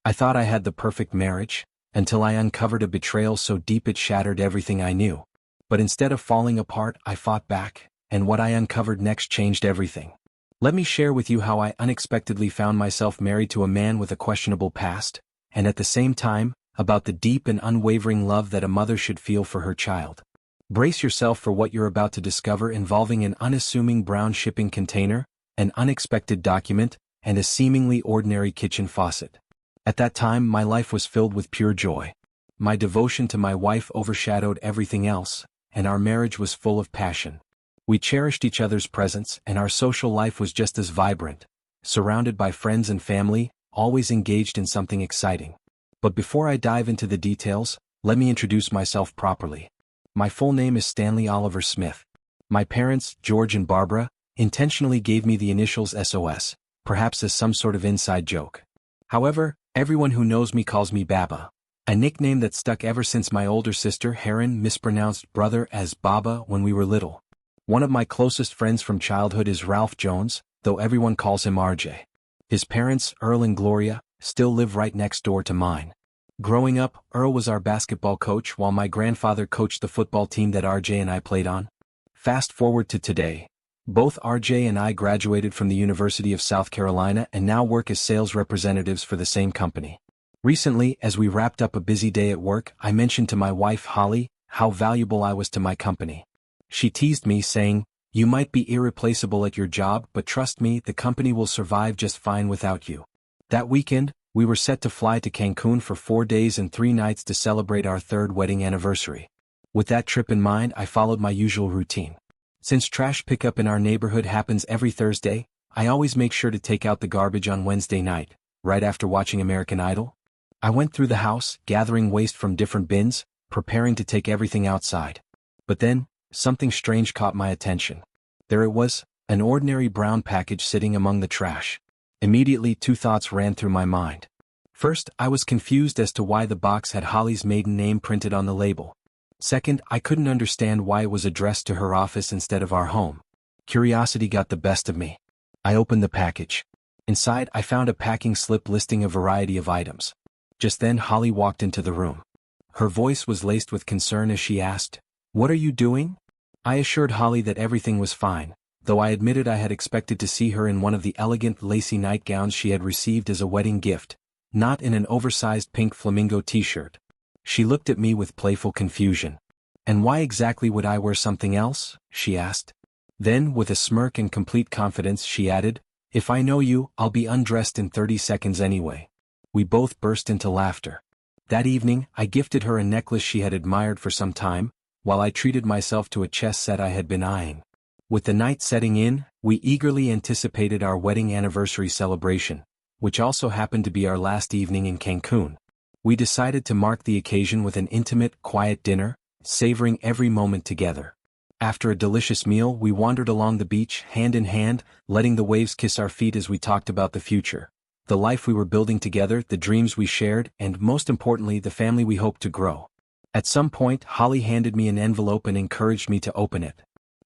I thought I had the perfect marriage, until I uncovered a betrayal so deep it shattered everything I knew. But instead of falling apart, I fought back, and what I uncovered next changed everything. Let me share with you how I unexpectedly found myself married to a man with a questionable past, and at the same time, about the deep and unwavering love that a mother should feel for her child. Brace yourself for what you're about to discover, involving an unassuming brown shipping container, an unexpected document, and a seemingly ordinary kitchen faucet. At that time, my life was filled with pure joy. My devotion to my wife overshadowed everything else, and our marriage was full of passion. We cherished each other's presence, and our social life was just as vibrant, surrounded by friends and family, always engaged in something exciting. But before I dive into the details, let me introduce myself properly. My full name is Stanley Oliver Smith. My parents, George and Barbara, intentionally gave me the initials SOS, perhaps as some sort of inside joke. However, everyone who knows me calls me Baba, a nickname that stuck ever since my older sister Heron mispronounced brother as Baba when we were little. One of my closest friends from childhood is Ralph Jones, though everyone calls him RJ. His parents, Earl and Gloria, still live right next door to mine. Growing up, Earl was our basketball coach while my grandfather coached the football team that RJ and I played on. Fast forward to today. Both RJ and I graduated from the University of South Carolina and now work as sales representatives for the same company. Recently, as we wrapped up a busy day at work, I mentioned to my wife Holly how valuable I was to my company. She teased me, saying, "You might be irreplaceable at your job, but trust me, the company will survive just fine without you." That weekend, we were set to fly to Cancun for 4 days and 3 nights to celebrate our 3rd wedding anniversary. With that trip in mind, I followed my usual routine. Since trash pickup in our neighborhood happens every Thursday, I always make sure to take out the garbage on Wednesday night, right after watching American Idol. I went through the house, gathering waste from different bins, preparing to take everything outside. But then, something strange caught my attention. There it was, an ordinary brown package sitting among the trash. Immediately, 2 thoughts ran through my mind. First, I was confused as to why the box had Holly's maiden name printed on the label. Second, I couldn't understand why it was addressed to her office instead of our home. Curiosity got the best of me. I opened the package. Inside, I found a packing slip listing a variety of items. Just then, Holly walked into the room. Her voice was laced with concern as she asked, "What are you doing?" I assured Holly that everything was fine, though I admitted I had expected to see her in one of the elegant lacy nightgowns she had received as a wedding gift, not in an oversized pink flamingo t-shirt. She looked at me with playful confusion. "And why exactly would I wear something else?" she asked. Then, with a smirk and complete confidence, she added, "If I know you, I'll be undressed in 30 seconds anyway." We both burst into laughter. That evening, I gifted her a necklace she had admired for some time, while I treated myself to a chess set I had been eyeing. With the night setting in, we eagerly anticipated our wedding anniversary celebration, which also happened to be our last evening in Cancun. We decided to mark the occasion with an intimate, quiet dinner, savoring every moment together. After a delicious meal, we wandered along the beach, hand in hand, letting the waves kiss our feet as we talked about the future, the life we were building together, the dreams we shared, and most importantly, the family we hoped to grow. At some point, Holly handed me an envelope and encouraged me to open it.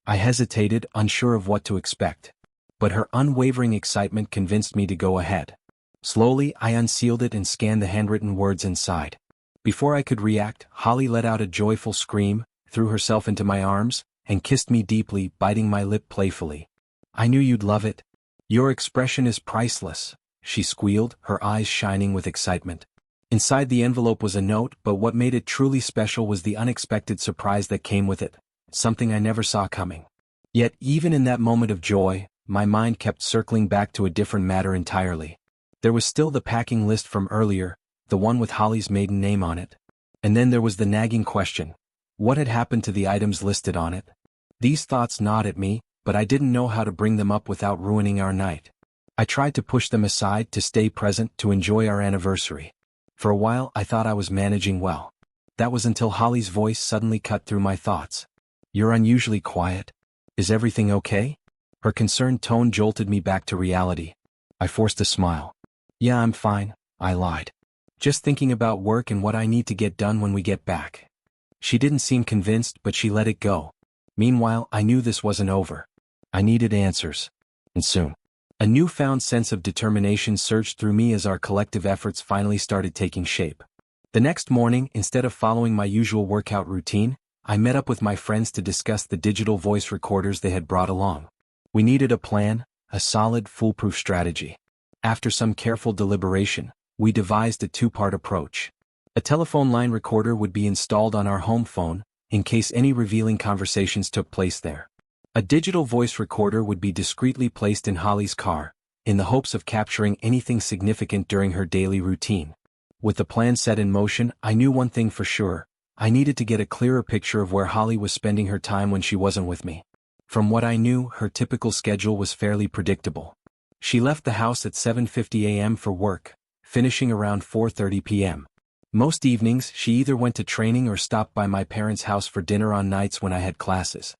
I hesitated, unsure of what to expect. But her unwavering excitement convinced me to go ahead. Slowly, I unsealed it and scanned the handwritten words inside. Before I could react, Holly let out a joyful scream, threw herself into my arms, and kissed me deeply, biting my lip playfully. "I knew you'd love it. Your expression is priceless," she squealed, her eyes shining with excitement. Inside the envelope was a note, but what made it truly special was the unexpected surprise that came with it, something I never saw coming. Yet, even in that moment of joy, my mind kept circling back to a different matter entirely. There was still the packing list from earlier, the one with Holly's maiden name on it. And then there was the nagging question: what had happened to the items listed on it? These thoughts gnawed at me, but I didn't know how to bring them up without ruining our night. I tried to push them aside, to stay present, to enjoy our anniversary. For a while, I thought I was managing well. That was until Holly's voice suddenly cut through my thoughts. "You're unusually quiet. Is everything okay?" Her concerned tone jolted me back to reality. I forced a smile. "Yeah, I'm fine," I lied. "Just thinking about work and what I need to get done when we get back." She didn't seem convinced, but she let it go. Meanwhile, I knew this wasn't over. I needed answers. And soon. A newfound sense of determination surged through me as our collective efforts finally started taking shape. The next morning, instead of following my usual workout routine, I met up with my friends to discuss the digital voice recorders they had brought along. We needed a plan, a solid, foolproof strategy. After some careful deliberation, we devised a two-part approach. A telephone line recorder would be installed on our home phone, in case any revealing conversations took place there. A digital voice recorder would be discreetly placed in Holly's car, in the hopes of capturing anything significant during her daily routine. With the plan set in motion, I knew one thing for sure: I needed to get a clearer picture of where Holly was spending her time when she wasn't with me. From what I knew, her typical schedule was fairly predictable. She left the house at 7:50 a.m. for work, finishing around 4:30 p.m. Most evenings, she either went to training or stopped by my parents' house for dinner on nights when I had classes.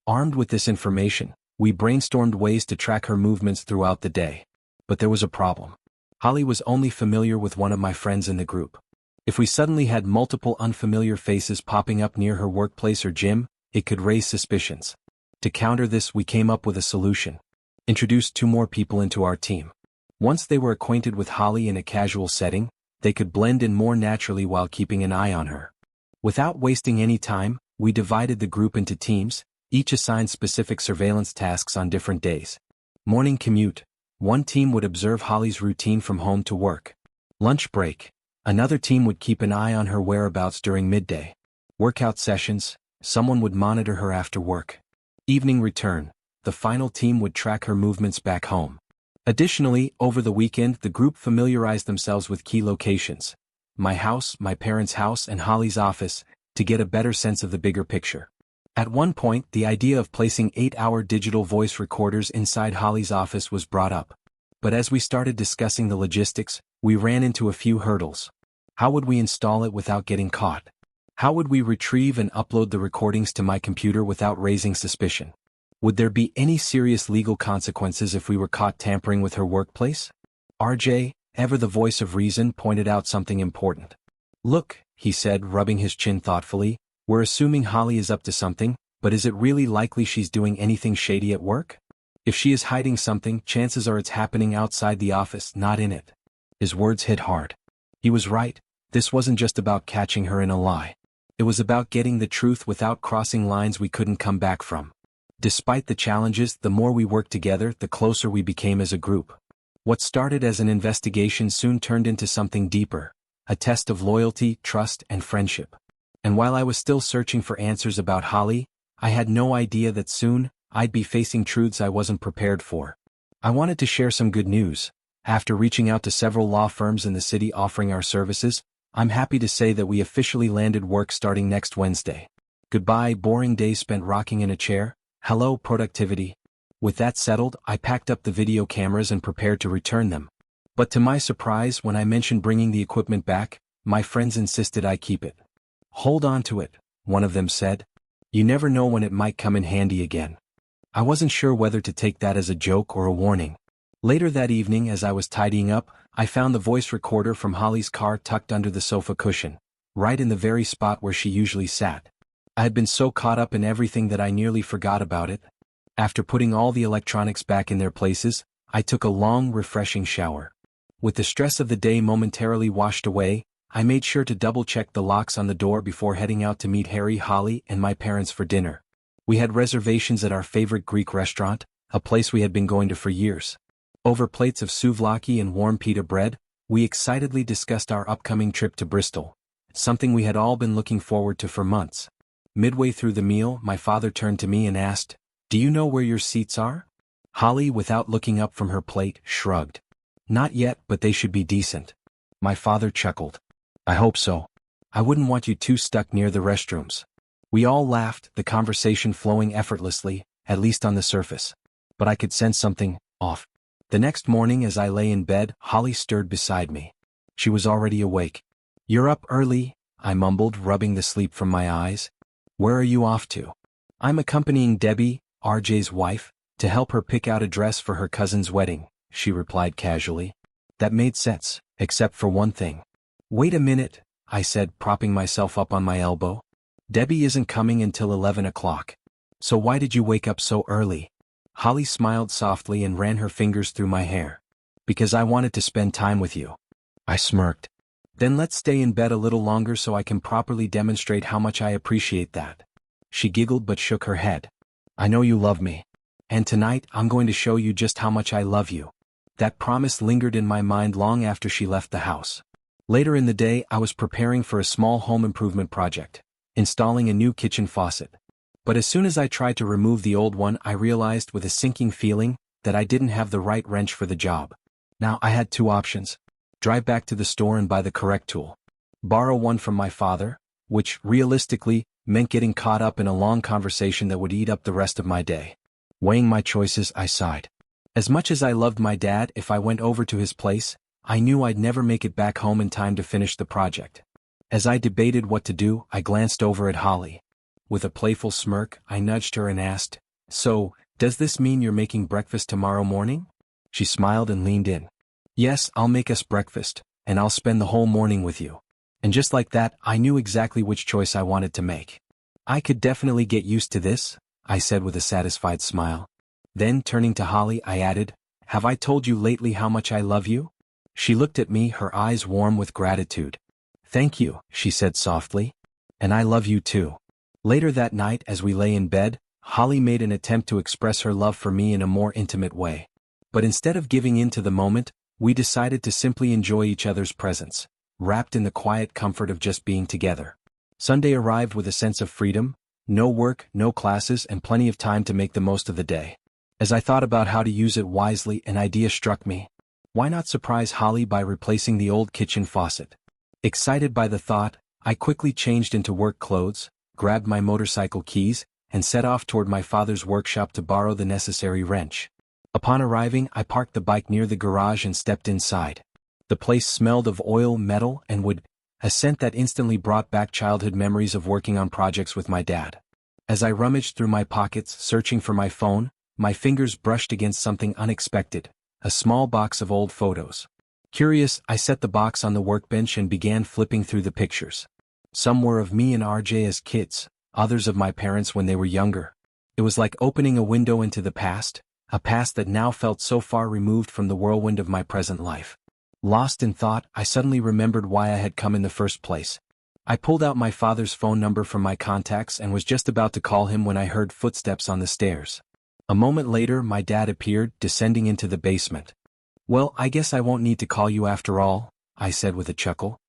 Armed with this information, we brainstormed ways to track her movements throughout the day. But there was a problem. Holly was only familiar with one of my friends in the group. If we suddenly had multiple unfamiliar faces popping up near her workplace or gym, it could raise suspicions. To counter this, we came up with a solution. Introduced 2 more people into our team. Once they were acquainted with Holly in a casual setting, they could blend in more naturally while keeping an eye on her. Without wasting any time, we divided the group into teams, each assigned specific surveillance tasks on different days. Morning commute. One team would observe Holly's routine from home to work. Lunch break. Another team would keep an eye on her whereabouts during midday. Workout sessions. Someone would monitor her after work. Evening return. The final team would track her movements back home. Additionally, over the weekend, the group familiarized themselves with key locations: my house, my parents' house, and Holly's office, to get a better sense of the bigger picture. At one point, the idea of placing 8-hour digital voice recorders inside Holly's office was brought up. But as we started discussing the logistics, we ran into a few hurdles. How would we install it without getting caught? How would we retrieve and upload the recordings to my computer without raising suspicion? Would there be any serious legal consequences if we were caught tampering with her workplace? RJ, ever the voice of reason, pointed out something important. Look, he said, rubbing his chin thoughtfully, we're assuming Holly is up to something, but is it really likely she's doing anything shady at work? If she is hiding something, chances are it's happening outside the office, not in it. His words hit hard. He was right. This wasn't just about catching her in a lie. It was about getting the truth without crossing lines we couldn't come back from. Despite the challenges, the more we worked together, the closer we became as a group. What started as an investigation soon turned into something deeper, a test of loyalty, trust, and friendship. And while I was still searching for answers about Holly, I had no idea that soon, I'd be facing truths I wasn't prepared for. I wanted to share some good news. After reaching out to several law firms in the city offering our services, I'm happy to say that we officially landed work starting next Wednesday. Goodbye, boring days spent rocking in a chair. Hello, productivity. With that settled, I packed up the video cameras and prepared to return them. But to my surprise, when I mentioned bringing the equipment back, my friends insisted I keep it. Hold on to it, one of them said. You never know when it might come in handy again. I wasn't sure whether to take that as a joke or a warning. Later that evening, as I was tidying up, I found the voice recorder from Holly's car tucked under the sofa cushion, right in the very spot where she usually sat. I had been so caught up in everything that I nearly forgot about it. After putting all the electronics back in their places, I took a long, refreshing shower. With the stress of the day momentarily washed away, I made sure to double-check the locks on the door before heading out to meet Harry, Holly, and my parents for dinner. We had reservations at our favorite Greek restaurant, a place we had been going to for years. Over plates of souvlaki and warm pita bread, we excitedly discussed our upcoming trip to Bristol, something we had all been looking forward to for months. Midway through the meal, my father turned to me and asked, "Do you know where your seats are?" Holly, without looking up from her plate, shrugged. "Not yet, but they should be decent." My father chuckled. "I hope so. I wouldn't want you too stuck near the restrooms." We all laughed, the conversation flowing effortlessly, at least on the surface. But I could sense something off. The next morning, as I lay in bed, Holly stirred beside me. She was already awake. "You're up early," I mumbled, rubbing the sleep from my eyes. "Where are you off to?" "I'm accompanying Debbie, RJ's wife, to help her pick out a dress for her cousin's wedding," she replied casually. That made sense, except for one thing. "Wait a minute," I said, propping myself up on my elbow. "Debbie isn't coming until 11 o'clock. So why did you wake up so early?" Holly smiled softly and ran her fingers through my hair. Because I wanted to spend time with you. I smirked. Then let's stay in bed a little longer so I can properly demonstrate how much I appreciate that. She giggled but shook her head. I know you love me. And tonight I'm going to show you just how much I love you. That promise lingered in my mind long after she left the house. Later in the day I was preparing for a small home improvement project, installing a new kitchen faucet. But as soon as I tried to remove the old one, I realized with a sinking feeling that I didn't have the right wrench for the job. Now I had two options. Drive back to the store and buy the correct tool. Borrow one from my father, which, realistically, meant getting caught up in a long conversation that would eat up the rest of my day. Weighing my choices, I sighed. As much as I loved my dad, if I went over to his place, I knew I'd never make it back home in time to finish the project. As I debated what to do, I glanced over at Holly. With a playful smirk, I nudged her and asked, So, does this mean you're making breakfast tomorrow morning? She smiled and leaned in. Yes, I'll make us breakfast, and I'll spend the whole morning with you. And just like that, I knew exactly which choice I wanted to make. I could definitely get used to this, I said with a satisfied smile. Then, turning to Holly, I added, Have I told you lately how much I love you? She looked at me, her eyes warm with gratitude. Thank you, she said softly. And I love you too. Later that night, as we lay in bed, Holly made an attempt to express her love for me in a more intimate way. But instead of giving in to the moment, we decided to simply enjoy each other's presence, wrapped in the quiet comfort of just being together. Sunday arrived with a sense of freedom, no work, no classes, and plenty of time to make the most of the day. As I thought about how to use it wisely, an idea struck me. Why not surprise Holly by replacing the old kitchen faucet? Excited by the thought, I quickly changed into work clothes, grabbed my motorcycle keys, and set off toward my father's workshop to borrow the necessary wrench. Upon arriving, I parked the bike near the garage and stepped inside. The place smelled of oil, metal, and wood, a scent that instantly brought back childhood memories of working on projects with my dad. As I rummaged through my pockets, searching for my phone, my fingers brushed against something unexpected, a small box of old photos. Curious, I set the box on the workbench and began flipping through the pictures. Some were of me and RJ as kids, others of my parents when they were younger. It was like opening a window into the past, a past that now felt so far removed from the whirlwind of my present life. Lost in thought, I suddenly remembered why I had come in the first place. I pulled out my father's phone number from my contacts and was just about to call him when I heard footsteps on the stairs. A moment later, my dad appeared, descending into the basement. Well, I guess I won't need to call you after all, I said with a chuckle.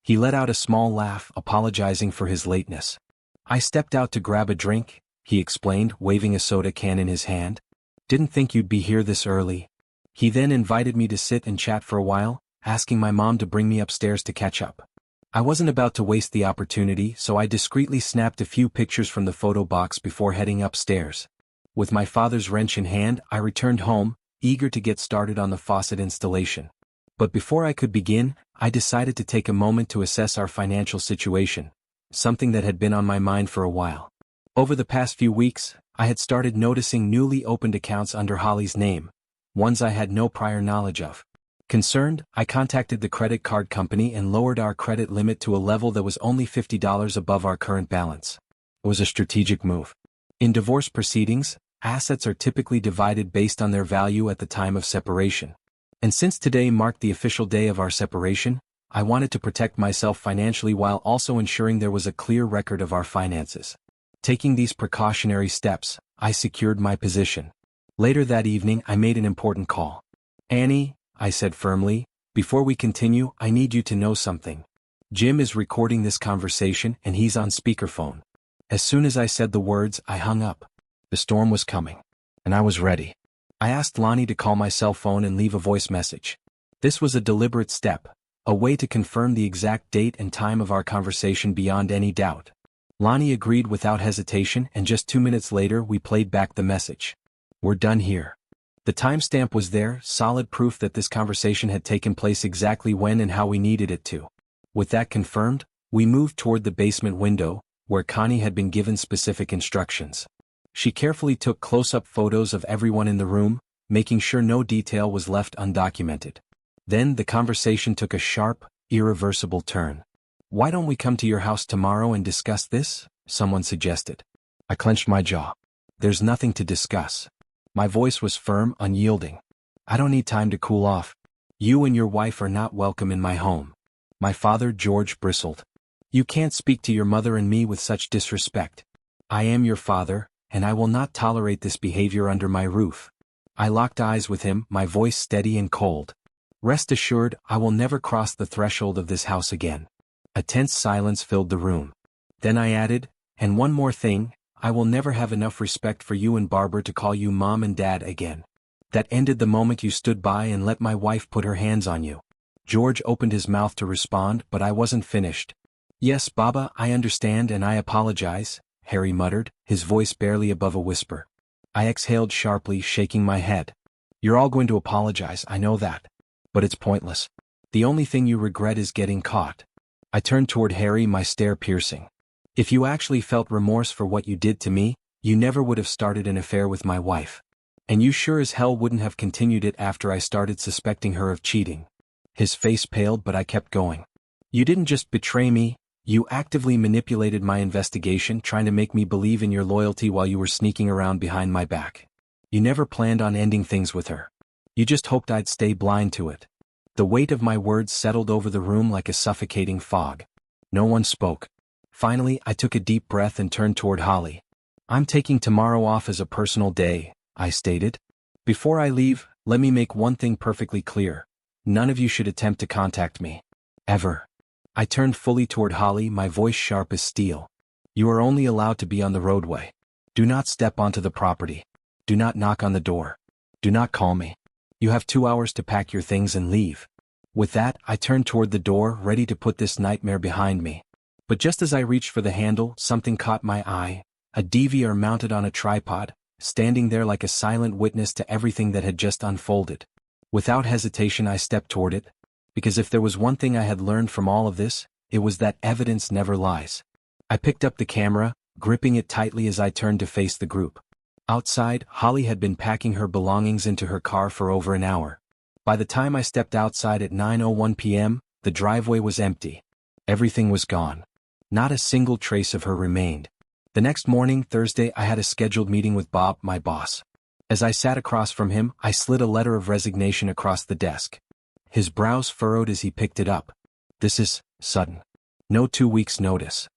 He let out a small laugh, apologizing for his lateness. I stepped out to grab a drink, he explained, waving a soda can in his hand. Didn't think you'd be here this early. He then invited me to sit and chat for a while, asking my mom to bring me upstairs to catch up. I wasn't about to waste the opportunity, so I discreetly snapped a few pictures from the photo box before heading upstairs. With my father's wrench in hand, I returned home, eager to get started on the faucet installation. But before I could begin, I decided to take a moment to assess our financial situation, something that had been on my mind for a while. Over the past few weeks, I had started noticing newly opened accounts under Holly's name, ones I had no prior knowledge of. Concerned, I contacted the credit card company and lowered our credit limit to a level that was only $50 above our current balance. It was a strategic move. In divorce proceedings, assets are typically divided based on their value at the time of separation. And since today marked the official day of our separation, I wanted to protect myself financially while also ensuring there was a clear record of our finances. Taking these precautionary steps, I secured my position. Later that evening, I made an important call. Annie, I said firmly, before we continue, I need you to know something. Jim is recording this conversation and he's on speakerphone. As soon as I said the words, I hung up. The storm was coming, and I was ready. I asked Lonnie to call my cell phone and leave a voice message. This was a deliberate step, a way to confirm the exact date and time of our conversation beyond any doubt. Lonnie agreed without hesitation, and just 2 minutes later we played back the message. We're done here. The timestamp was there, solid proof that this conversation had taken place exactly when and how we needed it to. With that confirmed, we moved toward the basement window, where Connie had been given specific instructions. She carefully took close-up photos of everyone in the room, making sure no detail was left undocumented. Then the conversation took a sharp, irreversible turn. Why don't we come to your house tomorrow and discuss this? Someone suggested. I clenched my jaw. There's nothing to discuss. My voice was firm, unyielding. I don't need time to cool off. You and your wife are not welcome in my home. My father, George, bristled. You can't speak to your mother and me with such disrespect. I am your father, and I will not tolerate this behavior under my roof. I locked eyes with him, my voice steady and cold. Rest assured, I will never cross the threshold of this house again. A tense silence filled the room. Then I added, and one more thing, I will never have enough respect for you and Barbara to call you Mom and Dad again. That ended the moment you stood by and let my wife put her hands on you. George opened his mouth to respond, but I wasn't finished. Yes, Baba, I understand and I apologize, Harry muttered, his voice barely above a whisper. I exhaled sharply, shaking my head. You're all going to apologize, I know that. But it's pointless. The only thing you regret is getting caught. I turned toward Harry, my stare piercing. If you actually felt remorse for what you did to me, you never would have started an affair with my wife. And you sure as hell wouldn't have continued it after I started suspecting her of cheating. His face paled, but I kept going. You didn't just betray me, you actively manipulated my investigation, trying to make me believe in your loyalty while you were sneaking around behind my back. You never planned on ending things with her. You just hoped I'd stay blind to it. The weight of my words settled over the room like a suffocating fog. No one spoke. Finally, I took a deep breath and turned toward Holly. I'm taking tomorrow off as a personal day, I stated. Before I leave, let me make one thing perfectly clear. None of you should attempt to contact me. Ever. I turned fully toward Holly, my voice sharp as steel. You are only allowed to be on the roadway. Do not step onto the property. Do not knock on the door. Do not call me. You have 2 hours to pack your things and leave. With that, I turned toward the door, ready to put this nightmare behind me. But just as I reached for the handle, something caught my eye. A DVR mounted on a tripod, standing there like a silent witness to everything that had just unfolded. Without hesitation, I stepped toward it. Because if there was one thing I had learned from all of this, it was that evidence never lies. I picked up the camera, gripping it tightly as I turned to face the group. Outside, Holly had been packing her belongings into her car for over an hour. By the time I stepped outside at 9:01 p.m., the driveway was empty. Everything was gone. Not a single trace of her remained. The next morning, Thursday, I had a scheduled meeting with Bob, my boss. As I sat across from him, I slid a letter of resignation across the desk. His brows furrowed as he picked it up. This is sudden. No 2 weeks' notice.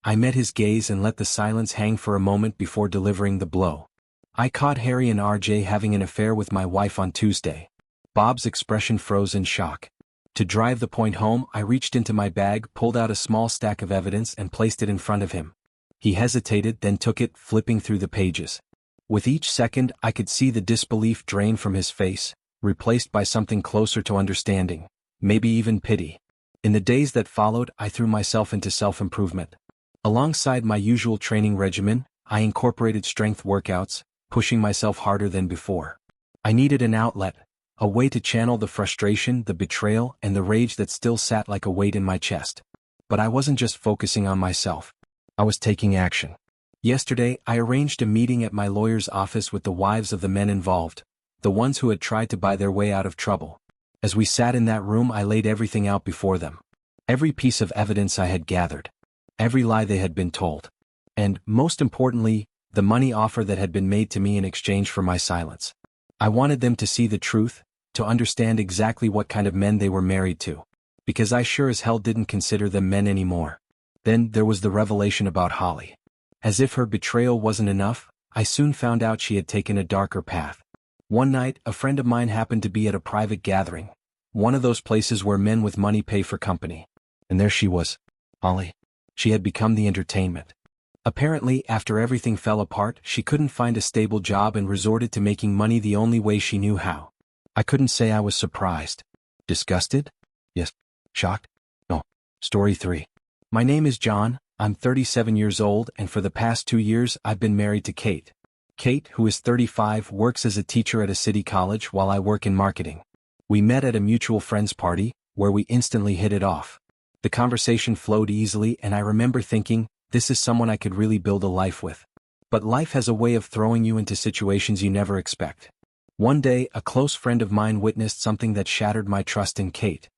I met his gaze and let the silence hang for a moment before delivering the blow. I caught Harry and RJ having an affair with my wife on Tuesday. Bob's expression froze in shock. To drive the point home, I reached into my bag, pulled out a small stack of evidence and placed it in front of him. He hesitated, then took it, flipping through the pages. With each second, I could see the disbelief drain from his face, replaced by something closer to understanding, maybe even pity. In the days that followed, I threw myself into self-improvement. Alongside my usual training regimen, I incorporated strength workouts, pushing myself harder than before. I needed an outlet, a way to channel the frustration, the betrayal, and the rage that still sat like a weight in my chest. But I wasn't just focusing on myself. I was taking action. Yesterday, I arranged a meeting at my lawyer's office with the wives of the men involved, the ones who had tried to buy their way out of trouble. As we sat in that room, I laid everything out before them. Every piece of evidence I had gathered. Every lie they had been told. And, most importantly, the money offer that had been made to me in exchange for my silence. I wanted them to see the truth, to understand exactly what kind of men they were married to. Because I sure as hell didn't consider them men anymore. Then there was the revelation about Holly. As if her betrayal wasn't enough, I soon found out she had taken a darker path. One night, a friend of mine happened to be at a private gathering, one of those places where men with money pay for company. And there she was, Holly. She had become the entertainment. Apparently, after everything fell apart, she couldn't find a stable job and resorted to making money the only way she knew how. I couldn't say I was surprised. Disgusted? Yes. Shocked? No. Story 3. My name is John, I'm 37 years old, and for the past 2 years I've been married to Kate. Kate, who is 35, works as a teacher at a city college while I work in marketing. We met at a mutual friends party, where we instantly hit it off. The conversation flowed easily, and I remember thinking, this is someone I could really build a life with. But life has a way of throwing you into situations you never expect. One day, a close friend of mine witnessed something that shattered my trust in Kate.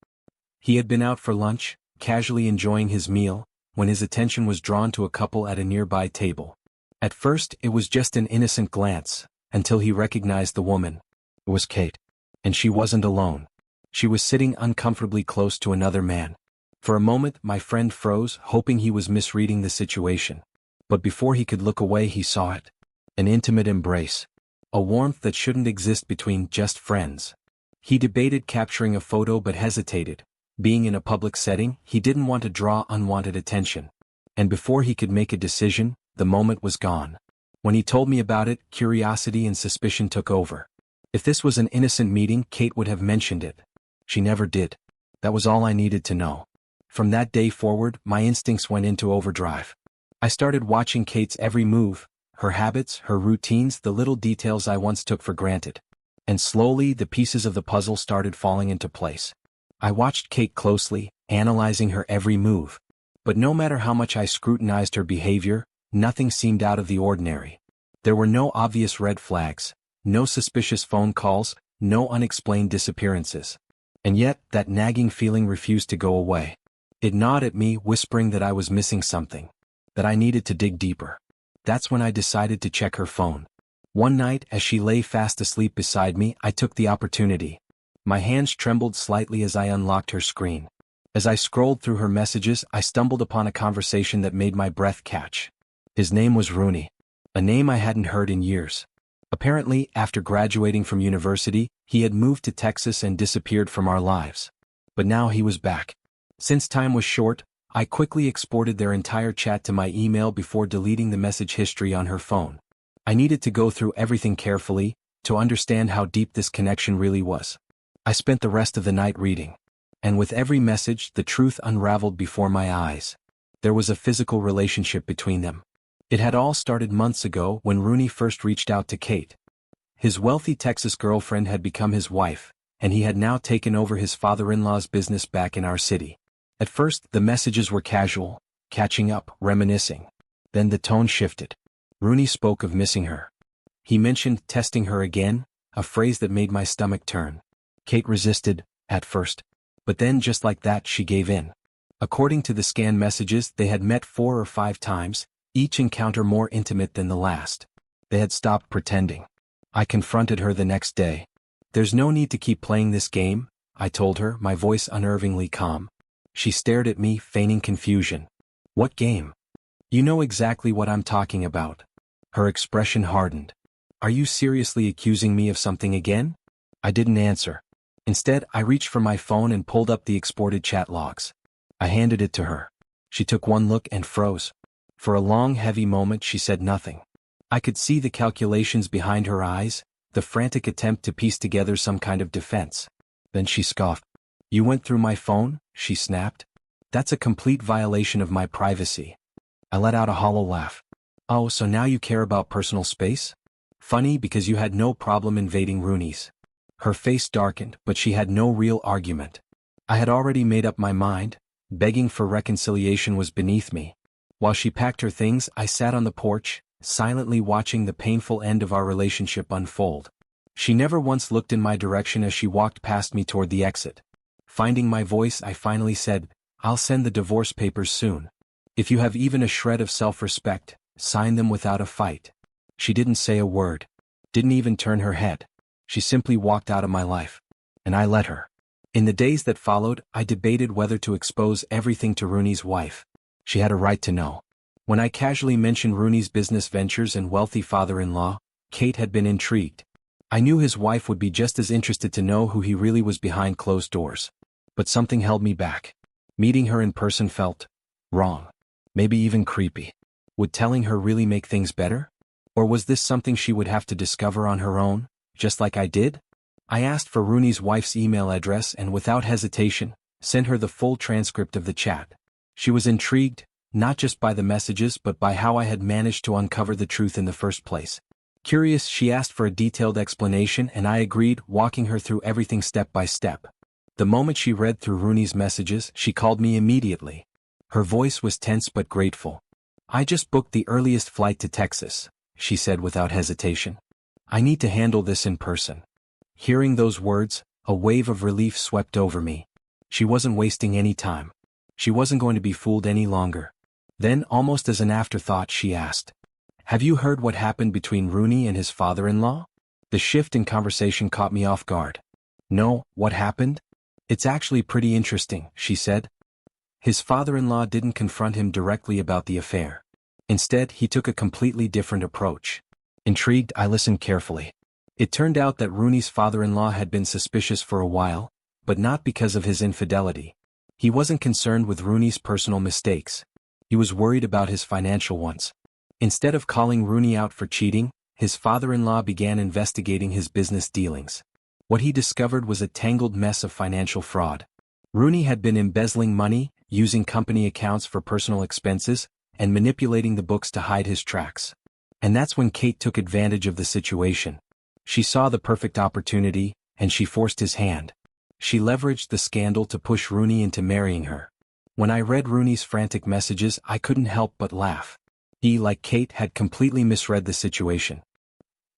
He had been out for lunch, casually enjoying his meal, when his attention was drawn to a couple at a nearby table. At first, it was just an innocent glance, until he recognized the woman. It was Kate. And she wasn't alone. She was sitting uncomfortably close to another man. For a moment, my friend froze, hoping he was misreading the situation. But before he could look away, he saw it. An intimate embrace. A warmth that shouldn't exist between just friends. He debated capturing a photo but hesitated. Being in a public setting, he didn't want to draw unwanted attention. And before he could make a decision, the moment was gone. When he told me about it, curiosity and suspicion took over. If this was an innocent meeting, Kate would have mentioned it. She never did. That was all I needed to know. From that day forward, my instincts went into overdrive. I started watching Kate's every move, her habits, her routines, the little details I once took for granted. And slowly, the pieces of the puzzle started falling into place. I watched Kate closely, analyzing her every move. But no matter how much I scrutinized her behavior, nothing seemed out of the ordinary. There were no obvious red flags, no suspicious phone calls, no unexplained disappearances. And yet, that nagging feeling refused to go away. It gnawed at me, whispering that I was missing something, that I needed to dig deeper. That's when I decided to check her phone. One night, as she lay fast asleep beside me, I took the opportunity. My hands trembled slightly as I unlocked her screen. As I scrolled through her messages, I stumbled upon a conversation that made my breath catch. His name was Rooney, a name I hadn't heard in years. Apparently, after graduating from university, he had moved to Texas and disappeared from our lives. But now he was back. Since time was short, I quickly exported their entire chat to my email before deleting the message history on her phone. I needed to go through everything carefully, to understand how deep this connection really was. I spent the rest of the night reading. And with every message, the truth unraveled before my eyes. There was a physical relationship between them. It had all started months ago when Rooney first reached out to Kate. His wealthy Texas girlfriend had become his wife, and he had now taken over his father-in-law's business back in our city. At first, the messages were casual, catching up, reminiscing. Then the tone shifted. Rooney spoke of missing her. He mentioned testing her again, a phrase that made my stomach turn. Kate resisted, at first. But then just like that, she gave in. According to the scanned messages, they had met 4 or 5 times, each encounter more intimate than the last. They had stopped pretending. I confronted her the next day. "There's no need to keep playing this game," I told her, my voice unnervingly calm. She stared at me, feigning confusion. "What game?" "You know exactly what I'm talking about." Her expression hardened. "Are you seriously accusing me of something again?" I didn't answer. Instead, I reached for my phone and pulled up the exported chat logs. I handed it to her. She took one look and froze. For a long, heavy moment, she said nothing. I could see the calculations behind her eyes, the frantic attempt to piece together some kind of defense. Then she scoffed. "You went through my phone?" she snapped. "That's a complete violation of my privacy." I let out a hollow laugh. "Oh, so now you care about personal space? Funny, because you had no problem invading Rooney's." Her face darkened, but she had no real argument. I had already made up my mind. Begging for reconciliation was beneath me. While she packed her things, I sat on the porch, silently watching the painful end of our relationship unfold. She never once looked in my direction as she walked past me toward the exit. Finding my voice, I finally said, "I'll send the divorce papers soon. If you have even a shred of self-respect, sign them without a fight." She didn't say a word. Didn't even turn her head. She simply walked out of my life. And I let her. In the days that followed, I debated whether to expose everything to Rooney's wife. She had a right to know. When I casually mentioned Rooney's business ventures and wealthy father-in-law, Kate had been intrigued. I knew his wife would be just as interested to know who he really was behind closed doors. But something held me back. Meeting her in person felt wrong. Maybe even creepy. Would telling her really make things better? Or was this something she would have to discover on her own, just like I did? I asked for Rooney's wife's email address and without hesitation, sent her the full transcript of the chat. She was intrigued, not just by the messages but by how I had managed to uncover the truth in the first place. Curious, she asked for a detailed explanation and I agreed, walking her through everything step by step. The moment she read through Rooney's messages, she called me immediately. Her voice was tense but grateful. "I just booked the earliest flight to Texas," she said without hesitation. "I need to handle this in person." Hearing those words, a wave of relief swept over me. She wasn't wasting any time. She wasn't going to be fooled any longer. Then, almost as an afterthought, she asked, Have you heard what happened between Rooney and his father-in-law? The shift in conversation caught me off guard. No, what happened? It's actually pretty interesting, she said. His father-in-law didn't confront him directly about the affair. Instead, he took a completely different approach. Intrigued, I listened carefully. It turned out that Rooney's father-in-law had been suspicious for a while, but not because of his infidelity. He wasn't concerned with Rooney's personal mistakes. He was worried about his financial ones. Instead of calling Rooney out for cheating, his father-in-law began investigating his business dealings. What he discovered was a tangled mess of financial fraud. Rooney had been embezzling money, using company accounts for personal expenses, and manipulating the books to hide his tracks. And that's when Kate took advantage of the situation. She saw the perfect opportunity, and she forced his hand. She leveraged the scandal to push Rooney into marrying her. When I read Rooney's frantic messages, I couldn't help but laugh. He, like Kate, had completely misread the situation.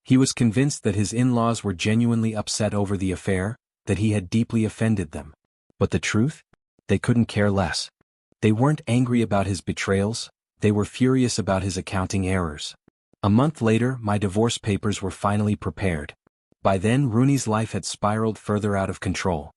He was convinced that his in-laws were genuinely upset over the affair, that he had deeply offended them. But the truth? They couldn't care less. They weren't angry about his betrayals, they were furious about his accounting errors. A month later, my divorce papers were finally prepared. By then, Rooney's life had spiraled further out of control.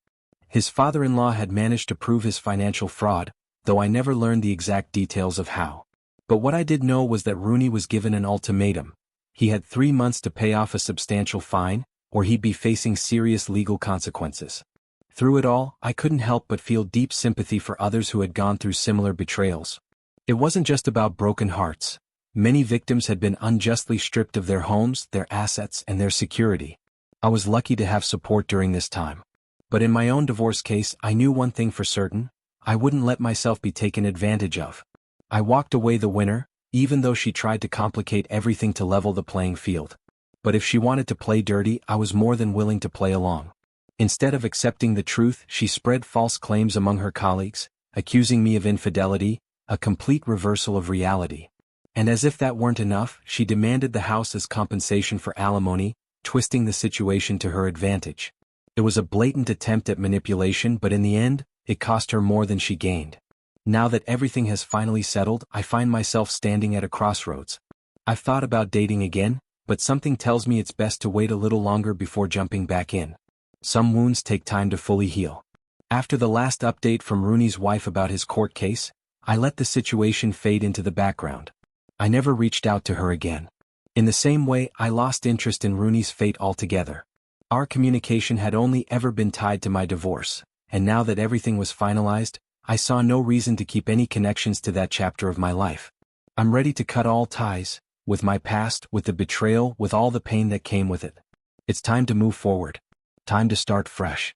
His father-in-law had managed to prove his financial fraud, though I never learned the exact details of how. But what I did know was that Rooney was given an ultimatum. He had 3 months to pay off a substantial fine, or he'd be facing serious legal consequences. Through it all, I couldn't help but feel deep sympathy for others who had gone through similar betrayals. It wasn't just about broken hearts. Many victims had been unjustly stripped of their homes, their assets, and their security. I was lucky to have support during this time. But in my own divorce case, I knew one thing for certain: I wouldn't let myself be taken advantage of. I walked away the winner, even though she tried to complicate everything to level the playing field. But if she wanted to play dirty, I was more than willing to play along. Instead of accepting the truth, she spread false claims among her colleagues, accusing me of infidelity, a complete reversal of reality. And as if that weren't enough, she demanded the house as compensation for alimony, twisting the situation to her advantage. It was a blatant attempt at manipulation, but in the end, it cost her more than she gained. Now that everything has finally settled, I find myself standing at a crossroads. I've thought about dating again, but something tells me it's best to wait a little longer before jumping back in. Some wounds take time to fully heal. After the last update from Rooney's wife about his court case, I let the situation fade into the background. I never reached out to her again. In the same way, I lost interest in Rooney's fate altogether. Our communication had only ever been tied to my divorce, and now that everything was finalized, I saw no reason to keep any connections to that chapter of my life. I'm ready to cut all ties, with my past, with the betrayal, with all the pain that came with it. It's time to move forward. Time to start fresh.